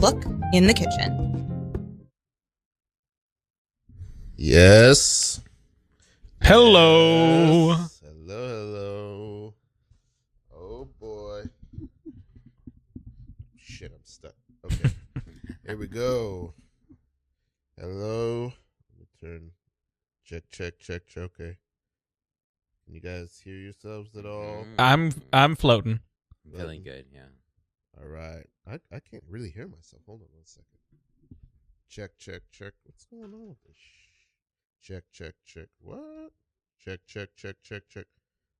look in the kitchen. Yes. Hello. Yes. Hello. Oh boy. Shit, I'm stuck. Okay. Here we go. Hello. Let me turn. Check. Okay. Can you guys hear yourselves at all? I'm floating. Feeling good, yeah. All right. I can't really hear myself. Hold on 1 second. Check. What's going on with this? Check. What? Check.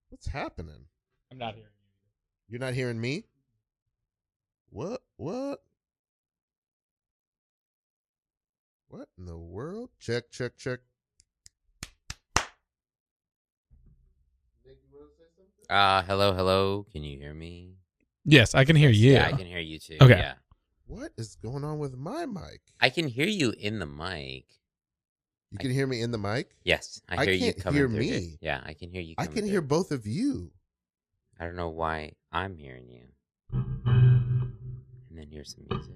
What's happening? I'm not hearing you. You're not hearing me? What? What in the world? Check. Nick, you want to say something? Hello. Can you hear me? Yes, I can hear you. Yeah, I can hear you too. Okay. Yeah. What is going on with my mic? I can hear you in the mic. You can hear me in the mic? Yes, I hear you can't coming hear through me. here. Yeah, I can hear you. I Coming can hear through. both of you. I don't know why I'm hearing you. And then here's some music.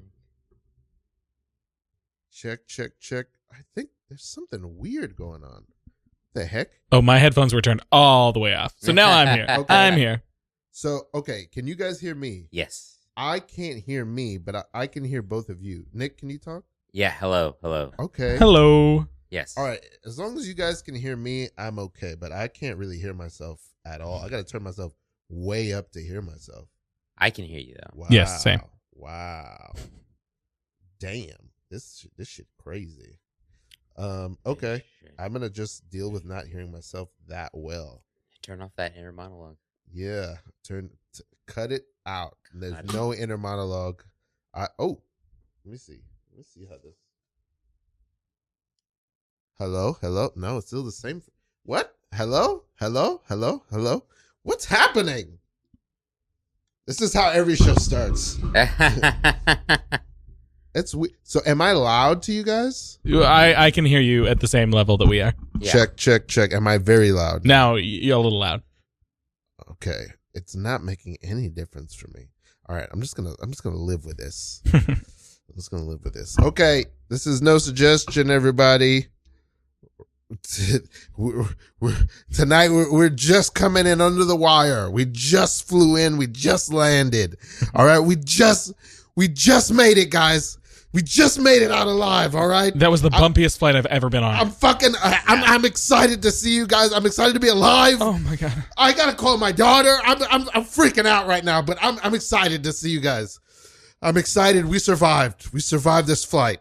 Check. I think there's something weird going on. The heck? Oh, my headphones were turned all the way off. So now I'm here. Okay. I'm here. So, okay, can you guys hear me? Yes. I can't hear me, but I can hear both of you. Nick, can you talk? Yeah. Hello. Okay. Hello. Yes. All right. As long as you guys can hear me, I'm okay, but I can't really hear myself at all. I got to turn myself way up to hear myself. I can hear you though. Wow. Yes, same. Wow. Damn. This shit crazy. Okay. I'm going to just deal with not hearing myself that well. Turn off that inner monologue. Yeah. Cut it out. There's Got it. no inner monologue. Let me see how this. Hello. No, it's still the same. What? Hello. What's happening? This is how every show starts. It's so. Am I loud to you guys? I can hear you at the same level that we are. Yeah. Check. Am I very loud? Now you're a little loud. Okay. It's not making any difference for me. All right. I'm just gonna live with this. I'm just gonna live with this. Okay. This is no suggestion, everybody. Tonight we're just coming in under the wire. We just flew in. We just landed. All right. We just made it, guys. We just made it out alive. All right. That was the bumpiest flight I've ever been on. I'm excited to see you guys. I'm excited to be alive. Oh my God. I gotta call my daughter. I'm freaking out right now, but I'm excited to see you guys. I'm excited. We survived. We survived this flight.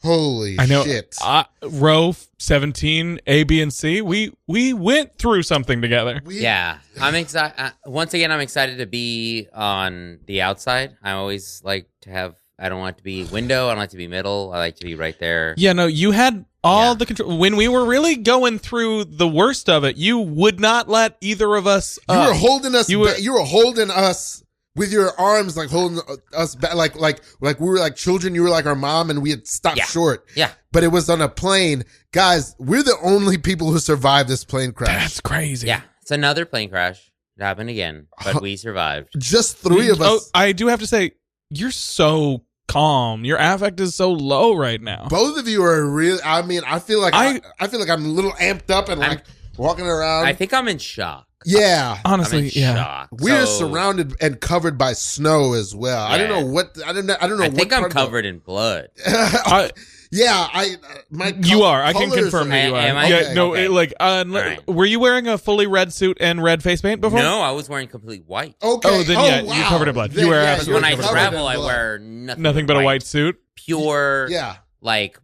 Holy I know. shit. Row 17, A, B, and C. We went through something together. Yeah, I'm excited. Once again, I'm excited to be on the outside. I always like to have. I don't want it to be window. I don't like to be middle. I like to be right there. Yeah, no, you had all the control. When we were really going through the worst of it, you would not let either of us. You were holding us. You were- You were holding us with your arms, like holding us back, like we were like children. You were like our mom, and we had stopped short. Yeah. But it was on a plane, guys. We're the only people who survived this plane crash. That's crazy. Yeah, it's another plane crash. It happened again, but we survived. Just three of us. Oh, I do have to say, you're so calm. Your affect is so low right now. Both of you are really. I mean, I feel like I feel like I'm a little amped up and like walking around. I think I'm in shock. Yeah. I'm Honestly, in yeah. shock. We're So, surrounded and covered by snow as well. I don't Yeah. know what. I don't know. I think what I'm part of covered in blood. Yeah, You are. I can colors confirm that you are. Am I? Yeah, Okay. no, Okay. right. Were you wearing a fully red suit and red face paint before? No, I was wearing complete white. Okay. Oh, then yeah, you're wow. covered in blood. Then, You were yeah, absolutely When I you're covered in covered travel, in I blood. wear Nothing but a white suit. Pure, Yeah. like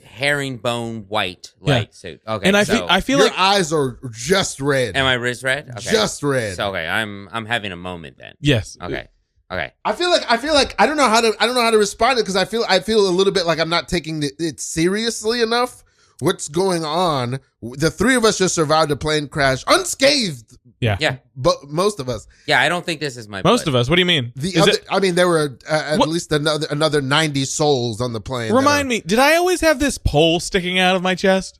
herringbone white light suit. Okay, And I so feel Your like eyes are just red. am I wrist red? Okay. Just red. So okay, I'm having a moment then. yes. Okay. I feel like I don't know how to respond to it because I feel a little bit like I'm not taking it seriously enough. What's going on? The three of us just survived a plane crash unscathed. Yeah. But most of us. Yeah, I don't think this is my Most blood. of us. What do you mean? There were at What? least another 90 souls on the plane. Remind me, did I always have this pole sticking out of my chest?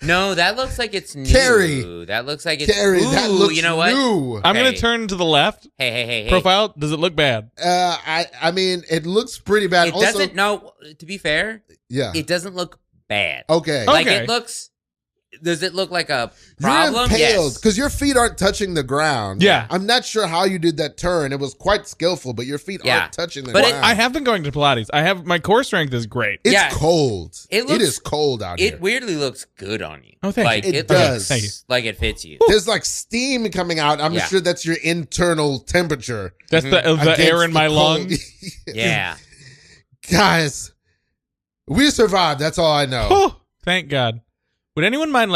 No, that looks like it's new. Carrie. That looks like it's Carrie, Ooh, that looks you know what? new. I'm going Hey. to turn to the left. Hey. Profile, does it look bad? I mean, it looks pretty bad. It Also, doesn't. No, to be fair, yeah. it doesn't look bad. Okay. Oh. Like Okay. it looks. Does it look like a You're problem? impaled Yes. because your feet aren't touching the ground. Yeah. I'm not sure how you did that turn. It was quite skillful, but your feet Yeah. aren't touching the But ground. I have been going to Pilates. My core strength is great. It's Yeah. cold. It It is cold out here. It weirdly looks good on you. Oh, thank like, you. It looks does. Thank you. like it fits you. There's like steam coming out. I'm Yeah. sure that's your internal temperature. That's the against air in the my cold. lung. Yeah. Guys, we survived. That's all I know. Oh, thank God. Would anyone mind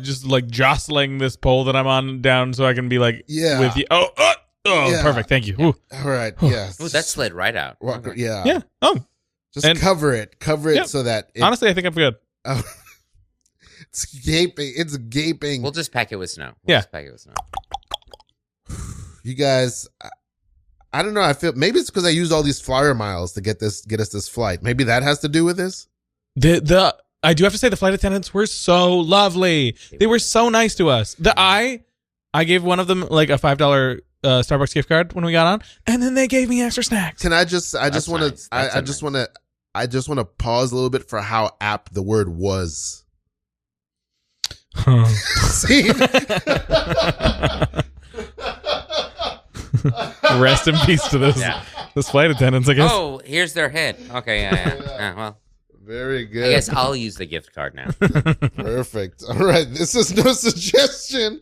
just like jostling this pole that I'm on down so I can be like Yeah. with you? Yeah. Perfect. Thank you. Ooh. All right. Yes. Ooh, that slid right out. Okay. Yeah. Yeah. Oh, Just And- cover it. Cover it Yep. so that it, honestly, I think I'm good. it's gaping. It's gaping. We'll just pack it with snow. Yeah. Just pack it with snow. You guys, I don't know. I feel maybe it's because I used all these flyer miles to get us this flight. Maybe that has to do with this. I do have to say the flight attendants were so lovely. They were so nice to us. I gave one of them like a $5 Starbucks gift card when we got on, and then they gave me extra snacks. Can I just? I just That's want to. nice. That's I just want to. I just want to pause a little bit for how apt the word was. See? Rest in peace to those Yeah. flight attendants, I guess. Oh, here's their head. Okay, yeah. Well, Very I good. guess I'll use the gift card now. Perfect. All right. This is no suggestion.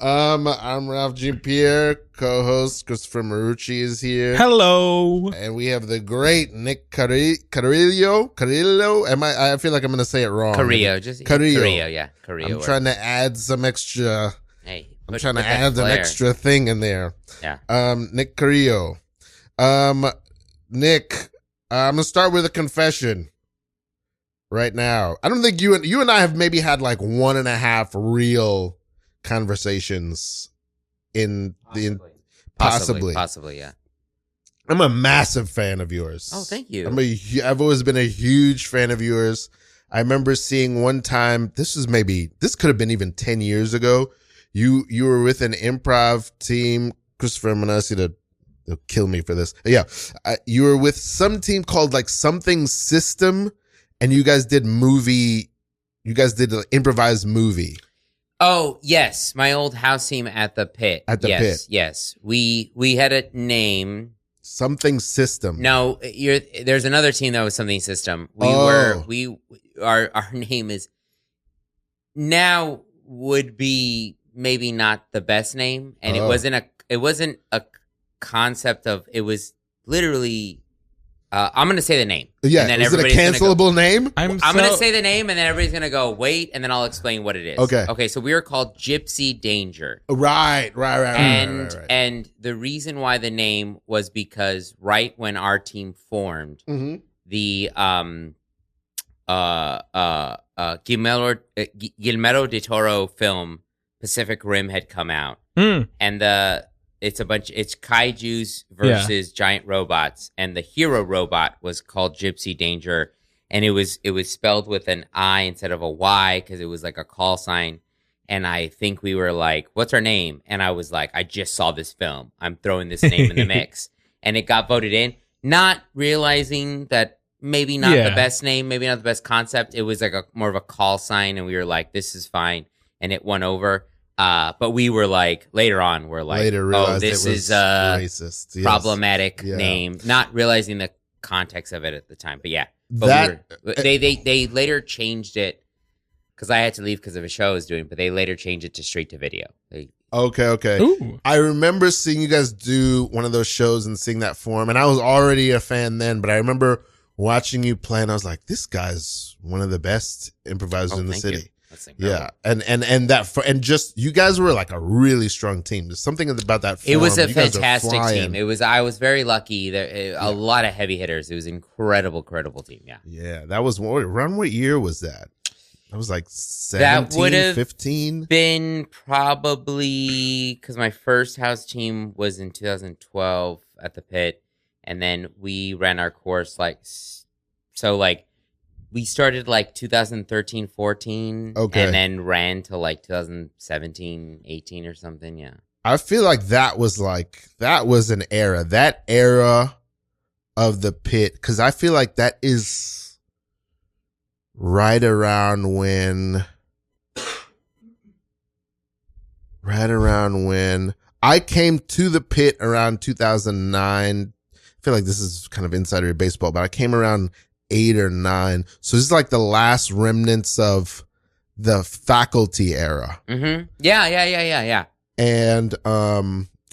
I'm Ralph Jean-Pierre. Co-host Christopher Morucci is here. Hello. And we have the great Nick Carrillo. Carrillo? I feel like I'm going to say it wrong. Carrillo, just Carrillo. Carrillo, yeah. Carrillo. I'm trying to add some extra. Hey, I'm put- trying to put that add an flair. extra thing in there. Yeah. Nick Carrillo. Nick, I'm gonna start with a confession right now. I don't think you and I have maybe had like 1.5 real conversations in the Possibly, yeah. I'm a massive fan of yours. Oh, thank you. I've always been a huge fan of yours. I remember seeing one time, this could have been even 10 years ago. You were with an improv team. Christopher Morucci, they'll kill me for this. Yeah. You were with some team called like Something System, and you guys did an improvised movie. Oh, yes. My old house team at the pit. At the pit. Yes. We had a name. Something System. No, there's another team that was Something System. Our name is now would be maybe not the best name, and it wasn't a concept of, it was literally I'm gonna say the name. Yeah. And then Is it a everybody's gonna cancelable name? I'm gonna say the name, and then everybody's gonna go wait, and then I'll explain what it is. Okay, so we were called Gypsy Danger. Right. And the reason why the name was because right when our team formed, Mm-hmm. the Guillermo del Toro film Pacific Rim had come out, and it's kaijus versus giant robots, and the hero robot was called Gypsy Danger, and it was spelled with an I instead of a Y because it was like a call sign. And I think we were like, what's our name? And I was like, I just saw this film. I'm throwing this name in the mix. And it got voted in, not realizing that maybe not the best name, maybe not the best concept. It was like more of a call sign. And we were like, this is fine. And it won over. But we were like, later on, this is a racist. Yes. problematic name, not realizing the context of it at the time. But yeah, they later changed it. Because I had to leave because of a show I was doing, but they later changed it to straight to video. Okay. Ooh. I remember seeing you guys do one of those shows and seeing that form, and I was already a fan then, but I remember watching you play, and I was like, this guy's one of the best improvisers in the city. That's incredible. Yeah, and just you guys were like a really strong team. There's something about that form. It was a You guys are fantastic flying. team. I was very lucky. A lot of heavy hitters. It was an incredible team. Yeah. Yeah, that was around what year was that? I was like 17, 15. Been probably because my first house team was in 2012 at the pit, and then we ran our course we started like 2013, 14, Okay. and then ran to like 2017, 18 or something. Yeah. I feel like that was an era. That era of the pit, because I feel like that is right around when I came to the pit around 2009. I feel like this is kind of insider baseball, but I came around 8 or 9. So this is like the last remnants of the faculty era. Mm-hmm. Yeah. And I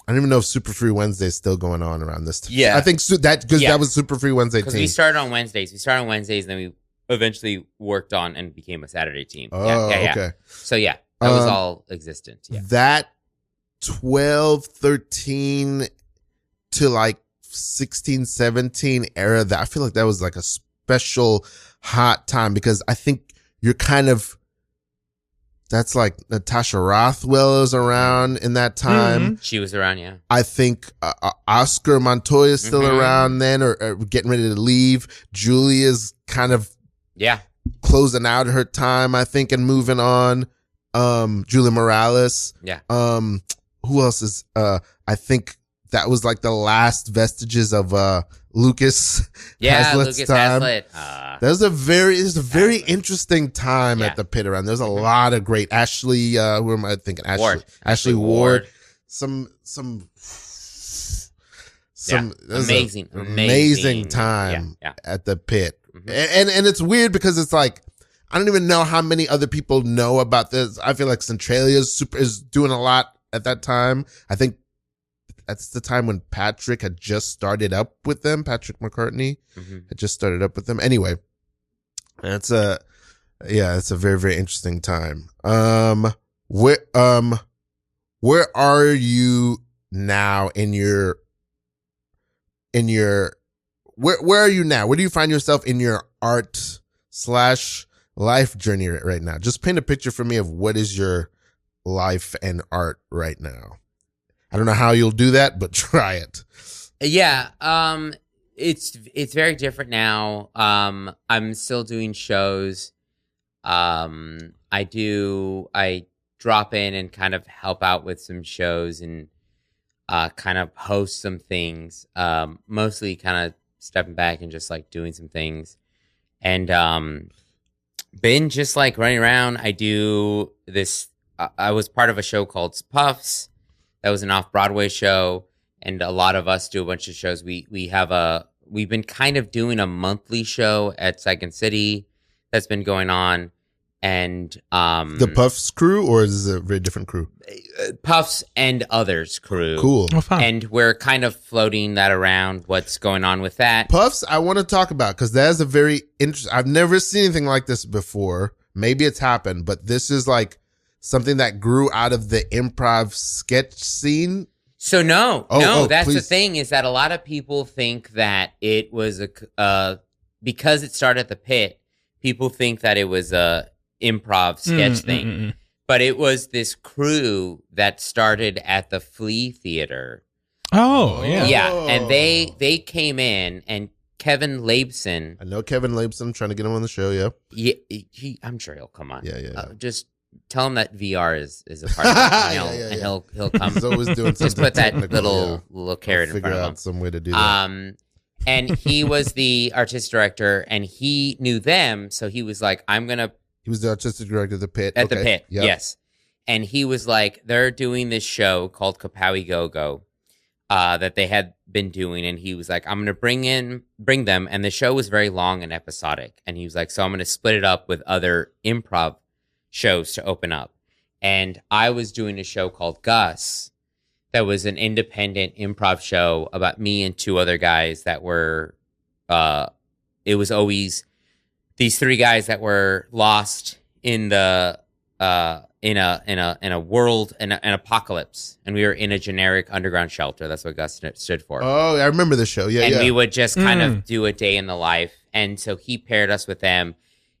don't even know if Super Free Wednesday is still going on around this time. Yeah. I think that was Super Free Wednesday Because team. we started on Wednesdays. And then we eventually worked on and became a Saturday team. Oh, yeah. okay. So yeah, that was all existent. Yeah. That 12, 13 to like 16, 17 era, that I feel like that was like a special hot time, because I think you're kind of, that's like Natasha Rothwell is around in that time. Mm-hmm. She was around, yeah. I think Oscar Montoya is still Mm-hmm. around then, or getting ready to leave. Julia's kind of closing out her time, I think, and moving on. Julia Morales. Yeah. Who else is? I think that was like the last vestiges of Lucas. Haslett's Lucas time. Haslett. That was a very interesting time at the pit around. There's a lot of great Ashley. Who am I thinking? Ashley Ward. Some amazing time at the pit. Mm-hmm. And it's weird because it's like, I don't even know how many other people know about this. I feel like Centralia is doing a lot at that time. I think that's the time when Patrick had just started up with them. Patrick McCartney had just started up with them. Anyway, it's a very, very interesting time. Where are you now where are you now? Where do you find yourself in your art / life journey right now? Just paint a picture for me of what is your life and art right now. I don't know how you'll do that, but try it. Yeah. It's very different now. I'm still doing shows. I drop in and kind of help out with some shows and kind of host some things. Mostly kind of stepping back and just like doing some things. And been just like running around. I do this. I was part of a show called Puffs. That was an off-Broadway show, and a lot of us do a bunch of shows. We've been kind of doing a monthly show at Second City that's been going on, and the Puffs crew, or is it a very different crew? Puffs and Others crew. Cool. Oh, fun. And we're kind of floating that around. What's going on with that? Puffs, I want to talk about, because that is a very interesting. I've never seen anything like this before. Maybe it's happened, but this is like something that grew out of the improv sketch scene. So that's please. the thing, is that a lot of people think that it was because it started at the pit, people think that it was a improv sketch thing. But it was this crew that started at the Flea Theater. Oh, yeah. Yeah, and they came in, and Kevin Laibson. I know Kevin Laibson. I'm trying to get him on the show, yeah. I'm sure he'll come on. Yeah. Just tell him that VR is a part of it, and he'll come. He's always doing something. Just put that technical, little carrot in front of him. Figure out some way to do that. And he was the artistic director, and he knew them, so he was like, He was the artistic director of the pit. At the pit, yes. And he was like, they're doing this show called Kapowie Go-Go that they had been doing, and he was like, I'm going to bring them, and the show was very long and episodic, and he was like, so I'm going to split it up with other improv shows to open up. And I was doing a show called Gus that was an independent improv show about me and 2 other guys that were it was always these 3 guys that were lost in the in a world, an apocalypse, and we were in a generic underground shelter. That's what Gus stood for. Oh, I remember the show. Yeah, and we would just kind of do a day in the life. And so he paired us with them,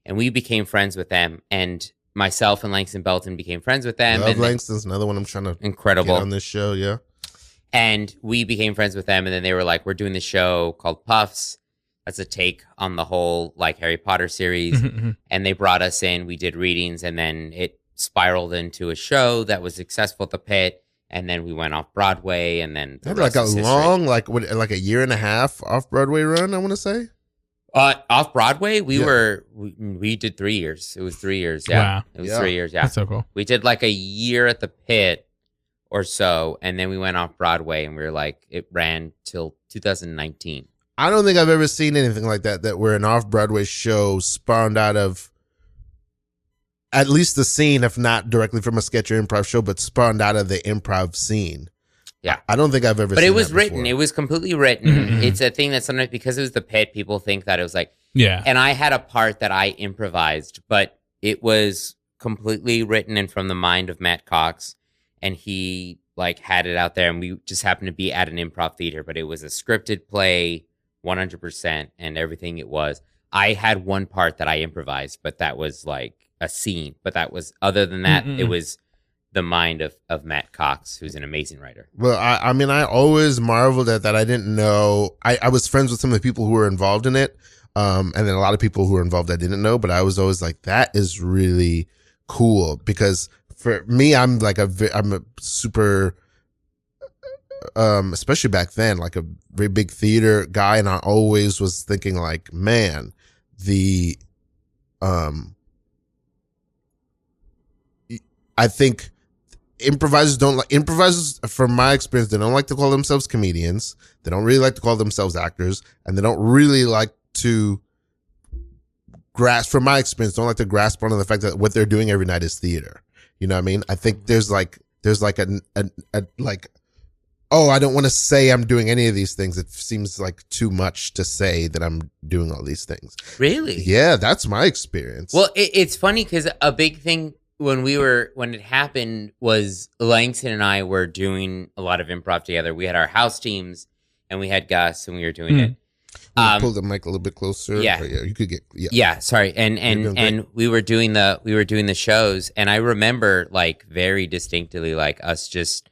and we became friends with them. And myself and Langston Belton became friends with them. Love and Langston's another one I'm trying to incredible get on this show. Yeah. And we became friends with them, and then they were like, we're doing this show called Puffs. as a take on the whole like Harry Potter series. And they brought us in. We did readings, and then it spiraled into a show that was successful at the Pit. And then we went off Broadway, and then Had like a long, like a year and a half off Broadway run. I want to say. Off Broadway, we did 3 years. It was 3 years. Yeah, Wow. It was 3 years. Yeah, That's so cool. we did like a year at the Pit or so, and then we went off Broadway, and we were like, it ran till 2019. I don't think I've ever seen anything like that where an off Broadway show spawned out of at least the scene, if not directly from a sketch or improv show, but spawned out of the improv scene. Yeah. I don't think I've ever But seen it was that written. before. It was completely written. It's a thing that sometimes, because it was the Pit, people think that it was like, Yeah. and I had a part that I improvised, but it was completely written and from the mind of Matt Cox, and he like had it out there, and we just happened to be at an improv theater, but it was a scripted play 100%, and everything it was. I had one part that I improvised, but that was like a scene, but that was, other than that, it was the mind of Matt Cox, who's an amazing writer. Well, I mean, I always marveled at that. I didn't know. I was friends with some of the people who were involved in it, and then a lot of people who were involved I didn't know. But I was always like, that is really cool, because for me, I'm a super, especially back then, like a very big theater guy, and I always was thinking like, man, I think improvisers, from my experience, they don't like to call themselves comedians. They don't really like to call themselves actors, and they don't really like to grasp, from my experience, don't like to grasp onto the fact that what they're doing every night is theater. You know what I mean? I think there's like oh, I don't want to say I'm doing any of these things. It seems like too much to say that I'm doing all these things. Really? Yeah, that's my experience. Well, it's funny because a big thing when it happened was Langston and I were doing a lot of improv together. We had our house teams, and we had Gus, and we were doing it. Pull the mic a little bit closer. Yeah. You could get. Yeah, sorry. And we were doing the shows, and I remember like very distinctly like us just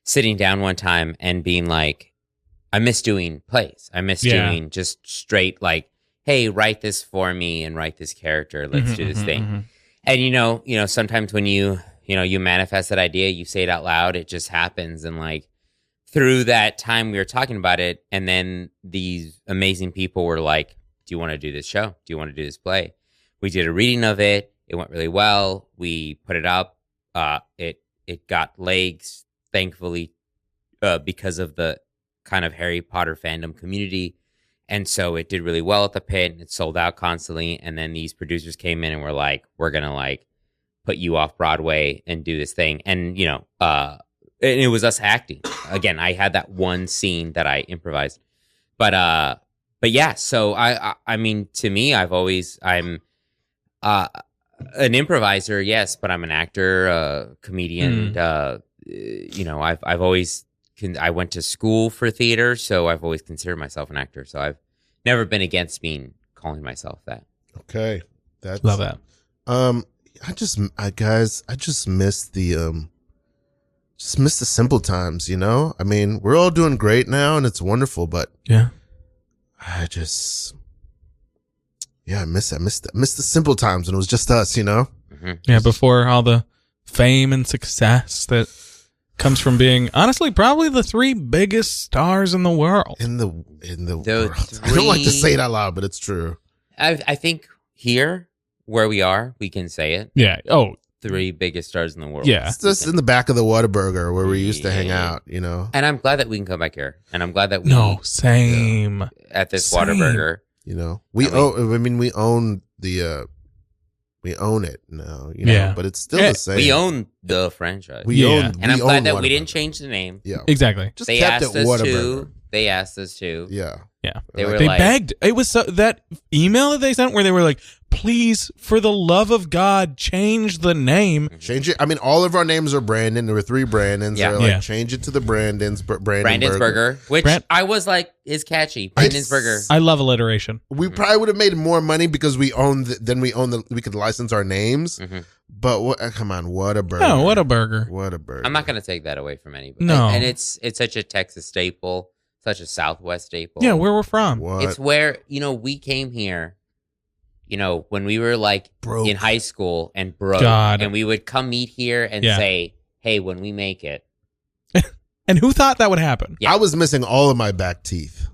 sitting down one time and being like, I miss doing plays. I miss doing just straight like, hey, write this for me and write this character. Let's do this thing. And you know, sometimes when you manifest that idea, you say it out loud, it just happens. And like through that time we were talking about it, and then these amazing people were like, do you want to do this show? Do you want to do this play? We did a reading of it. It went really well. We put it up. It got legs, thankfully, because of the kind of Harry Potter fandom community. And so it did really well at the Pit, and it sold out constantly. And then these producers came in and were like, we're going to like put you off Broadway and do this thing. And, and it was us acting. Again, I had that one scene that I improvised. But yeah, so I mean, to me, I'm an improviser, yes, but I'm an actor, a comedian. I've always, I went to school for theater, so I've always considered myself an actor. So I've never been against calling myself that. Okay, Love that. I just miss the simple times. I mean, we're all doing great now, and it's wonderful, but Yeah. I miss the simple times when it was just us. Yeah, before all the fame and success that comes from being, honestly, probably the three biggest stars in the world. In the world. I don't like to say it out loud, but it's true. I think here, where we are, we can say it. Yeah. Oh, three biggest stars in the world. yeah. It's just in the back of the Whataburger where we used to hang out, And I'm glad that we can come back here. And I'm glad that we same. at this Same. Whataburger. We own the we own it now, Yeah. but it's still the same. We own the franchise. We Yeah. own, and I'm glad that we Whataburger. didn't change the name. Yeah, Exactly. just They kept asked it us Whataburger. to. They asked us to. Yeah, Yeah. They were They like, begged. It was that email that they sent where they were like, please, for the love of God, change the name. change it. I mean, all of our names are Brandon. There were 3 Brandons. Yeah. They're like, Yeah. change it to the Brandons. Brandon's Burger, which I was like, is catchy. Brandon's Burger. I love alliteration. We probably would have made more money because we we could license our names. But come on, Whataburger. Oh, what a burger. Whataburger. I'm not going to take that away from anybody. No. And it's such a Texas staple. such a Southwest staple. Yeah, where we're from. What? It's where, we came here, when we were like Broke. in high school and broke. God. And we would come meet here and say, hey, when we make it. And who thought that would happen? Yeah. I was missing all of my back teeth.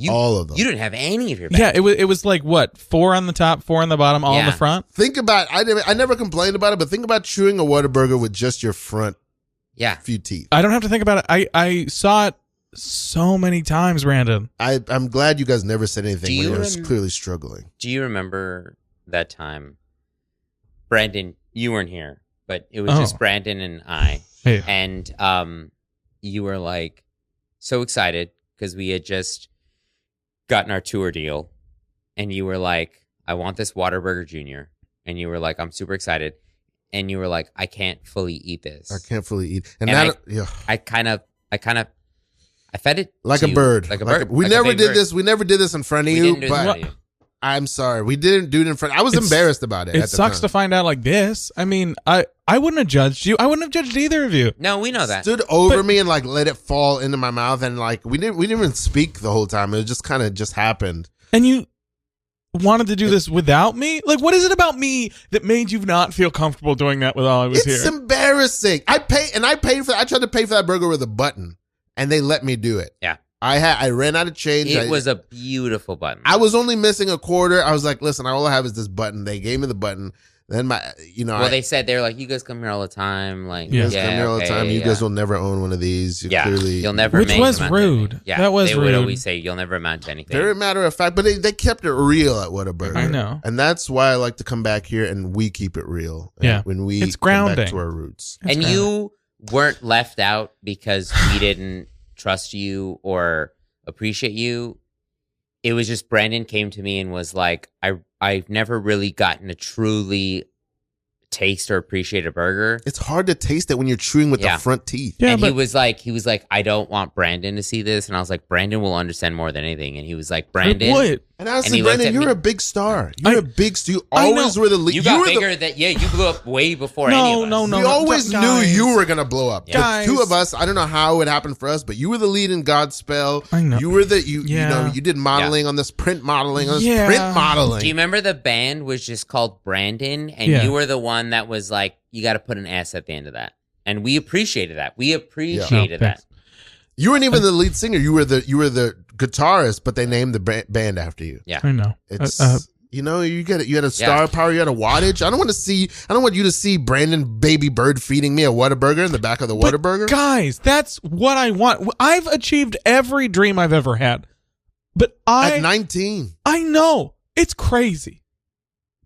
All of them. You didn't have any of your back. Yeah, it was like what? 4 on the top, 4 on the bottom, all in the front. Think about, I never complained about it, but think about chewing a Whataburger with just your front few teeth. I don't have to think about it. I saw it so many times, Brandon. I'm glad you guys never said anything when you were clearly struggling. Do you remember that time? Brandon, you weren't here, but it was just Brandon and I. Hey. And you were like so excited because we had just gotten our tour deal. And you were like, I want this Whataburger Jr. And you were like, I'm super excited. And you were like, I can't fully eat this. I can't fully eat. I kind of I fed it like to a you, bird. like a bird. We like never a did bird. this. We never did this in front of We you. didn't do But this to you. I'm sorry, we didn't do it in front. I was embarrassed about it. It sucks to find out like this. I mean, I wouldn't have judged you. I wouldn't have judged either of you. No, we know that. Stood over me and like let it fall into my mouth, and like we didn't even speak the whole time. It just kind of just happened. And you wanted to do this without me? Like, what is it about me that made you not feel comfortable doing that while I was here? It's embarrassing. I paid for. I tried to pay for that burger with a button, and they let me do it. Yeah. I ran out of change. It was a beautiful button. I was only missing a quarter. I was like, listen, all I have is this button. They gave me the button. Then they said, they were like, you guys come here all the time. Like, you guys come here all the time. You guys will never own one of these. You'll never. Which make was them rude. Yeah, that was they rude. would always say you'll never amount to anything. Very matter of fact, but they kept it real at Whataburger. I know, and that's why I like to come back here and we keep it real. Yeah, when we it's come grounding back to our roots. And you weren't left out because we didn't trust you or appreciate you. It was just Brandon came to me and was like, I've never really gotten to truly taste or appreciate a burger. It's hard to taste it when you're chewing with the front teeth. Yeah, and he was like, I don't want Brandon to see this. And I was like, Brandon will understand more than anything. And he was like, Brandon. What? And I said, Brandon, you're a big star. You're a big star. You always were the lead. You got bigger you blew up way before any of us. No. We always knew you were going to blow up. Yeah. The two of us, I don't know how it happened for us, but you were the lead in Godspell. I know. You were you did modeling on this print modeling, on this print modeling. Do you remember the band was just called Brandon? And you were the one that was like, you got to put an S at the end of that. And we appreciated that. We appreciated that. You weren't even the lead singer. You were the guitarist, but they named the band after you. Yeah, I know. It's you had a star power. You had a wattage. I don't want you to see Brandon Baby Bird feeding me a Whataburger in the back of the Whataburger. Guys, that's what I want. I've achieved every dream I've ever had. But at 19, I know it's crazy.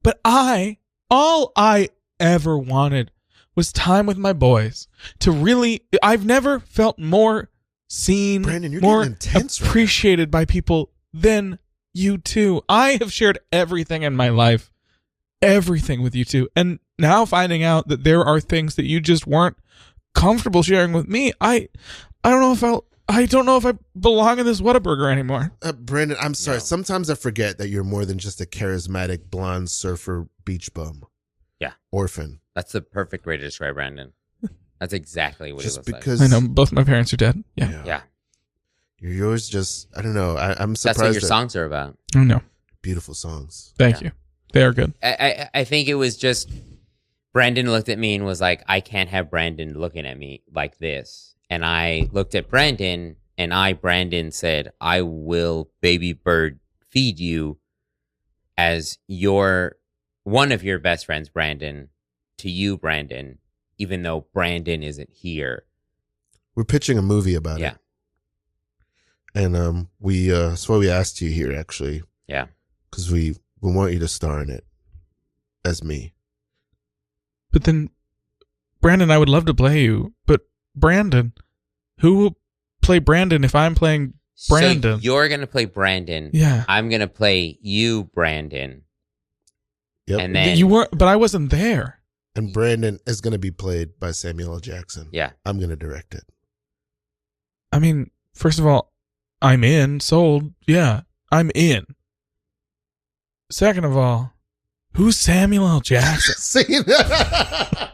But all I ever wanted was time with my boys to really. I've never felt more seen, Brandon, you're more getting intense appreciated by people than you two. I have shared everything in my life, everything with you two, and now finding out that there are things that you just weren't comfortable sharing with me, I don't know if I belong in this Whataburger anymore. Brandon, I'm sorry. No. Sometimes I forget that you're more than just a charismatic blonde surfer beach bum. Yeah, orphan. That's the perfect way to describe Brandon. That's exactly what just he looks because like. I know both my parents are dead. Yeah. Yours just, I don't know. I'm surprised. That's what your songs are about. Oh, no. Beautiful songs. Thank you. They are good. I think it was just Brandon looked at me and was like, I can't have Brandon looking at me like this. And I looked at Brandon and Brandon said, I will baby bird feed you as one of your best friends, Brandon, to you, Brandon, even though Brandon isn't here. We're pitching a movie about it. And that's why we asked you here, actually. Yeah. Because we want you to star in it as me. But then, Brandon, I would love to play you. But Brandon, who will play Brandon if I'm playing Brandon? So you're going to play Brandon. Yeah. I'm going to play you, Brandon. Yep. And then you weren't, but I wasn't there. And Brandon is going to be played by Samuel L. Jackson. Yeah. I'm going to direct it. I mean, first of all, I'm in. Sold. Yeah, I'm in. Second of all, who's Samuel L. Jackson? See that?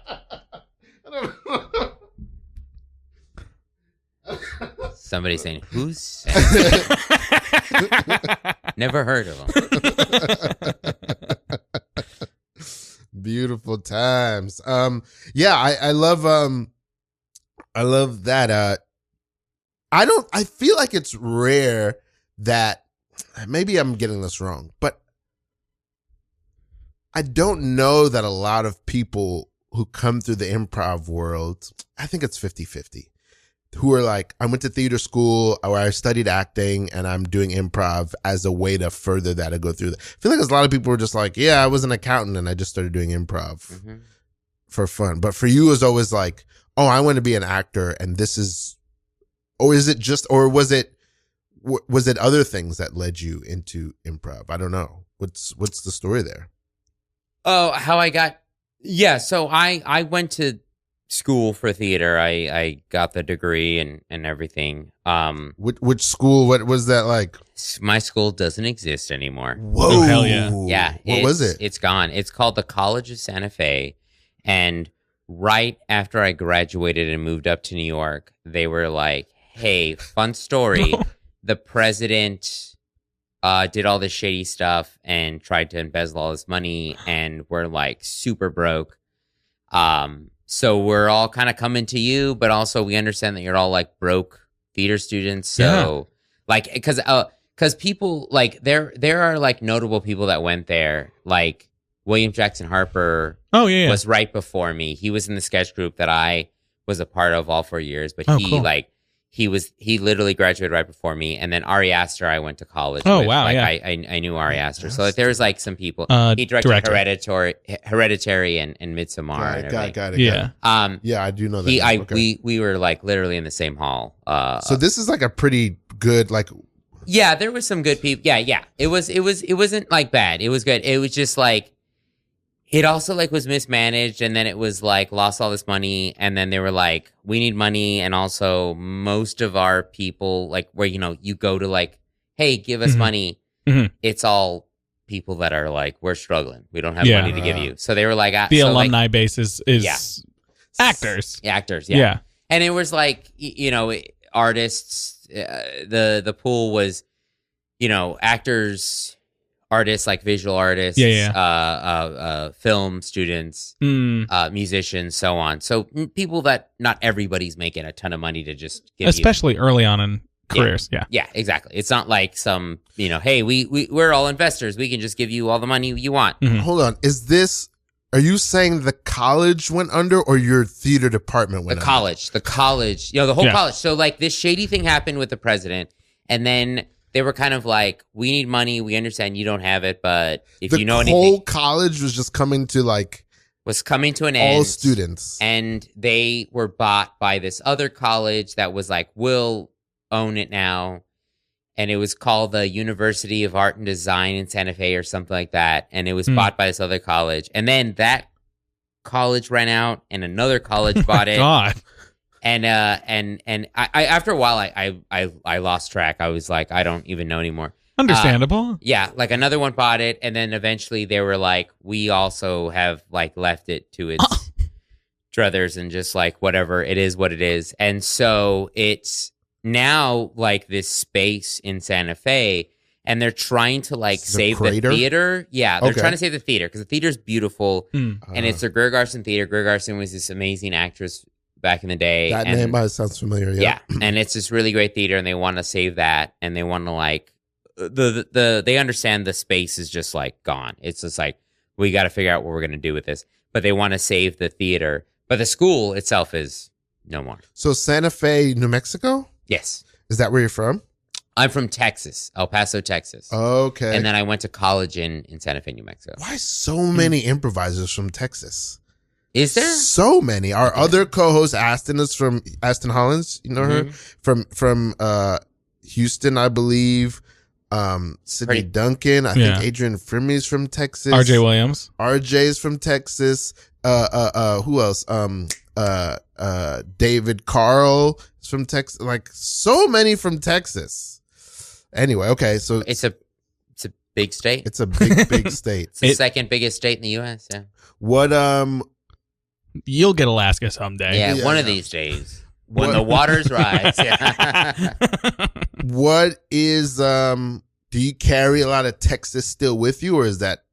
Somebody saying, "Who's?" Never heard of them. Beautiful times. Yeah, I love that. I feel like it's rare that, maybe I'm getting this wrong, but I don't know that a lot of people who come through the improv world, I think it's 50-50, who are like, I went to theater school where I studied acting and I'm doing improv as a way to further that and go through that. I feel like there's a lot of people who are just like, yeah, I was an accountant and I just started doing improv for fun. But for you, it was always like, oh, I want to be an actor, and this is, or is it just, or was it other things that led you into improv? I don't know. What's the story there? Oh, how I got, yeah. So I went to school for theater. I got the degree and everything. Which school? What was that like? My school doesn't exist anymore. Whoa! Oh, hell yeah! Yeah. What was it? It's gone. It's called the College of Santa Fe, and right after I graduated and moved up to New York, they were like, "Hey, fun story. The president did all this shady stuff and tried to embezzle all this money, and we're like super broke. So we're all kind of coming to you, but also we understand that you're all like broke theater students. So like, because people like there are like notable people that went there, like William Jackson Harper. Oh yeah. Was right before me. He was in the sketch group that I was a part of all 4 years, but cool. He literally graduated right before me, and then Ari Aster I went to college with. Wow, like, yeah. I knew Ari Aster, so like, there was like some people. He directed Hereditary and Midsommar. Got it. Yeah. Yeah, I do know that. We were like literally in the same hall. So this is like a pretty good like. Yeah, there was some good people. Yeah. It wasn't like bad. It was good. It was just like. It also like was mismanaged, and then it was like lost all this money, and then they were like, we need money, and also most of our people, like where you go to like, hey, give us money. It's all people that are like, we're struggling, we don't have money to give you. So they were like, the so alumni like, base is actors, yeah. And it was like artists. The pool was actors. Artists like visual artists, film students, musicians, so on. So people that not everybody's making a ton of money to just give especially early on in careers. Yeah, exactly. It's not like some hey, we're all investors. We can just give you all the money you want. Hold on, are you saying the college went under or your theater department went under? The college, the whole college. So like this shady thing happened with the president, and then. They were kind of like, we need money. We understand you don't have it, but if you know anything. The whole college was just coming to an end. All students. And they were bought by this other college that was like, we'll own it now. And it was called the University of Art and Design in Santa Fe or something like that. And it was bought by this other college. And then that college ran out and another college bought it. God. And I after a while I lost track. I was like, I don't even know anymore. Understandable. Yeah, like another one bought it, and then eventually they were like, we also have like left it to its druthers and just like whatever, it is what it is. And so it's now like this space in Santa Fe, and they're trying to like save the theater. Yeah, they're trying to save the theater because the theater's beautiful, and it's the Greer Garson Theater. Greer Garson was this amazing actress back in the day. That name sounds familiar. Yeah, and it's this really great theater, and they want to save that, and they want to like they understand the space is just like gone. It's just like we got to figure out what we're gonna do with this, but they want to save the theater, but the school itself is no more. So Santa Fe, New Mexico. Yes, is that where you're from? I'm from Texas, El Paso, Texas. Okay, and then I went to college in Santa Fe, New Mexico. Why so many improvisers from Texas? Is there so many? Our other co-host Aston is from Aston Hollins. You know her from Houston, I believe. Sydney Duncan. I think Adrian Frimy's from Texas. RJ Williams. RJ's from Texas. Who else? David Carl is from Texas. Like so many from Texas. Anyway, okay, so it's a big state. It's a big state. It's the second biggest state in the U.S. Yeah. What You'll get Alaska someday. Yeah, one of these days. when the waters rise. Yeah. What is do you carry a lot of Texas still with you, or is that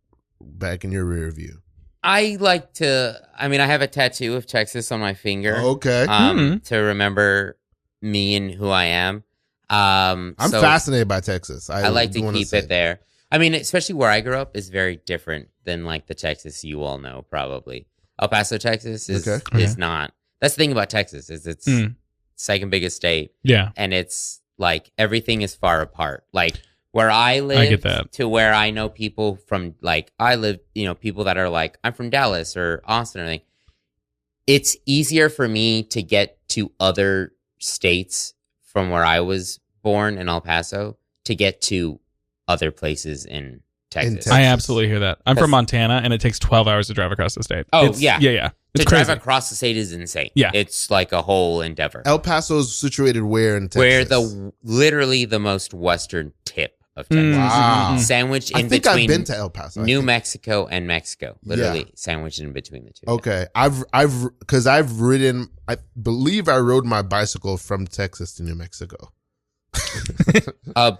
back in your rear view? I like to. I mean, I have a tattoo of Texas on my finger. Okay. To remember me and who I am. I'm fascinated by Texas. I like to keep it there. I mean, especially where I grew up is very different than like the Texas you all know, probably. El Paso, Texas is not. That's the thing about Texas is it's second biggest state. Yeah. And it's like everything is far apart. Like where I live I get that. to where I know people from, like I live, people that are like, I'm from Dallas or Austin or anything. It's easier for me to get to other states from where I was born in El Paso to get to other places in Texas. I absolutely hear that. I'm from Montana, and it takes 12 hours to drive across the state. Oh, yeah. Yeah. It's to crazy. drive across the state is insane. Yeah. It's like a whole endeavor. El Paso is situated where in Texas? Where literally the most western tip of Texas. Wow. Sandwiched in I think between I've been to El Paso. New Mexico and Mexico. Literally sandwiched in between the two. Okay. I've ridden, I believe I rode my bicycle from Texas to New Mexico. A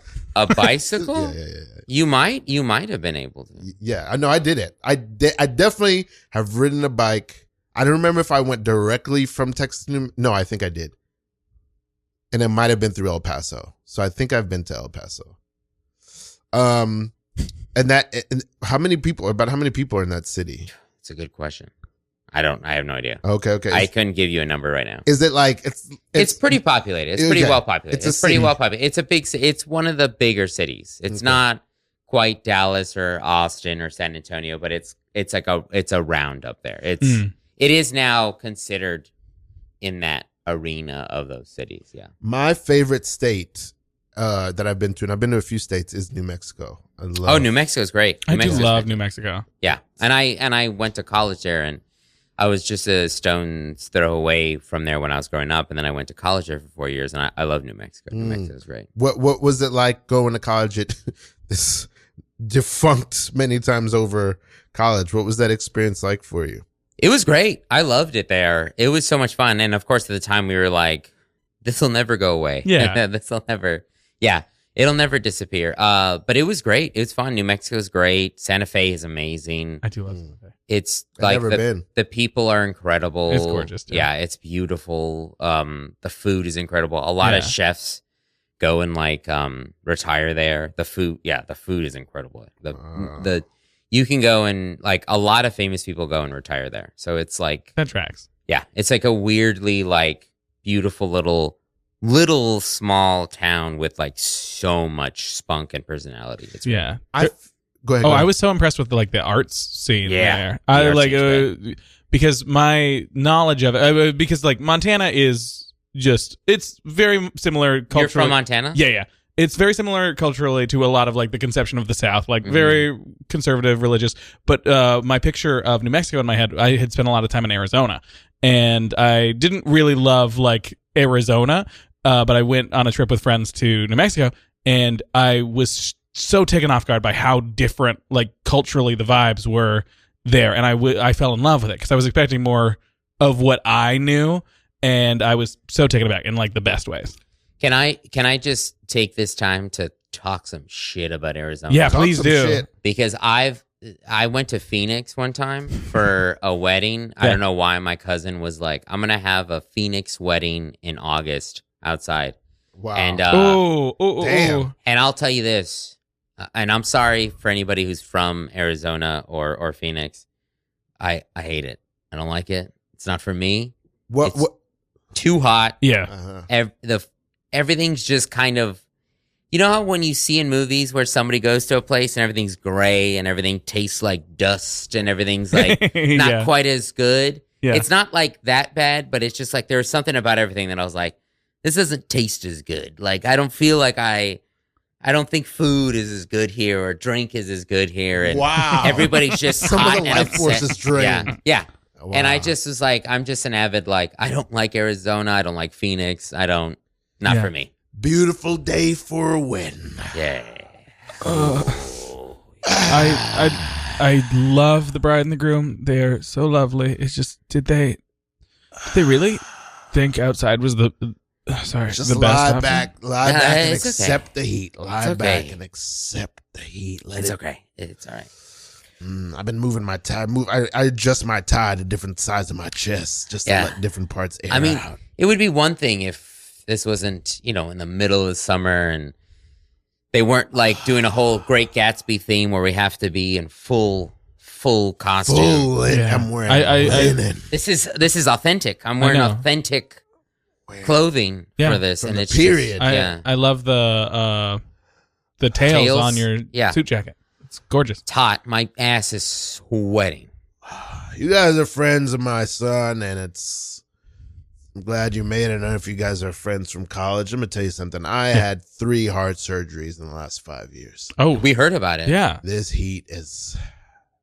bicycle? Yeah. You might have been able to. Yeah, I know I did it. I definitely have ridden a bike. I don't remember if I went directly from Texas to No, I think I did. And it might have been through El Paso. So I think I've been to El Paso. And how many people are in that city? It's a good question. I have no idea. Okay. I couldn't give you a number right now. Is it like it's pretty populated. It's pretty well populated. It's pretty city. well populated. It's a big it's one of the bigger cities. It's not quite Dallas or Austin or San Antonio, but it's a round up there. It is now considered in that arena of those cities. Yeah. My favorite state that I've been to, and I've been to a few states, is New Mexico. New Mexico's great. I do love New Mexico. Yeah. And I went to college there, and I was just a stone's throw away from there when I was growing up, and then I went to college there for 4 years, and I love New Mexico. New Mexico's great. What was it like going to college at this defunct many times over college? What was that experience like for you? It was great. I loved it there. It was so much fun, and of course, at the time, we were like, "This will never go away. Yeah, it'll never disappear." But it was great. It was fun. New Mexico's great. Santa Fe is amazing. I do love Santa Fe. It's I've like never been. The people are incredible. It's gorgeous, too. Yeah, it's beautiful. The food is incredible. A lot of chefs go and like retire there. The food is incredible. You can go and like a lot of famous people go and retire there. So it's like that tracks. Yeah, it's like a weirdly like beautiful little small town with like so much spunk and personality. It's Go ahead. I was so impressed with the arts scene there. I like because my knowledge of it, because like Montana is just, it's very similar culturally. You're from Montana? Yeah. It's very similar culturally to a lot of like the conception of the South, like very conservative, religious. But my picture of New Mexico in my head, I had spent a lot of time in Arizona, and I didn't really love like Arizona, but I went on a trip with friends to New Mexico, and I was so taken off guard by how different, like culturally, the vibes were there, and I fell in love with it because I was expecting more of what I knew, and I was so taken aback in like the best ways. Can I just take this time to talk some shit about Arizona? Yeah, please do. Shit. Because I went to Phoenix one time for a wedding. I don't know why my cousin was like, I'm gonna have a Phoenix wedding in August outside. Wow. And damn. And I'll tell you this, and I'm sorry for anybody who's from Arizona or Phoenix. I hate it. I don't like it. It's not for me. What? Too hot. Yeah. Everything's just kind of, you know how when you see in movies where somebody goes to a place and everything's gray and everything tastes like dust and everything's like not quite as good. Yeah. It's not like that bad, but it's just like there was something about everything that I was like, this doesn't taste as good. Like I don't feel like I don't think food is as good here or drink is as good here. And wow. Everybody's just some hot of the and life upset. force is drained. Yeah. Wow. And I just was like, I'm just an avid, like, I don't like Arizona. I don't like Phoenix. Not for me. Beautiful day for a wedding. Yeah. I love the bride and the groom. They are so lovely. It's just, did they really? think outside was the Just the best lie option. back and it's okay. accept the heat. Lie It's back okay. and accept the heat. It's okay. It's all right. I've been moving my tie. I adjust my tie to different sides of my chest just to let different parts air out. It would be one thing if this wasn't, in the middle of the summer and they weren't like doing a whole Great Gatsby theme where we have to be in full costume. I'm wearing linen. This is authentic. I'm wearing authentic clothing for this, From and the it's period. Just, I love the tails on your suit jacket. It's gorgeous. It's hot. My ass is sweating. You guys are friends of my son, and I'm glad you made it. I don't know if you guys are friends from college. I'm going to tell you something. I had 3 heart surgeries in the last 5 years. Oh, we heard about it. Yeah. This heat is...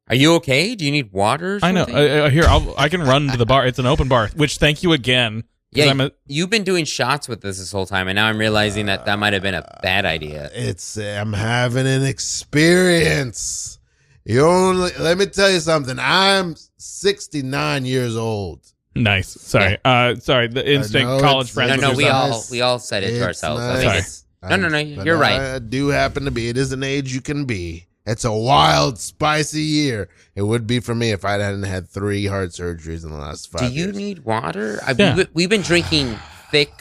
Are you okay? Do you need water or something? I know. Here, I can run to the bar. It's an open bar, which thank you again. Yeah, you've been doing shots with this whole time, and now I'm realizing that might have been a bad idea. I'm having an experience. Let me tell you something. I'm 69 years old. Nice. Sorry. Sorry. The instant college friend. No, we all said it to ourselves. Nice. No. You're right. I do happen to be. It is an age you can be. It's a wild, spicy year. It would be for me if I hadn't had 3 heart surgeries in the last 5 years. Do you need water? We've been drinking thick,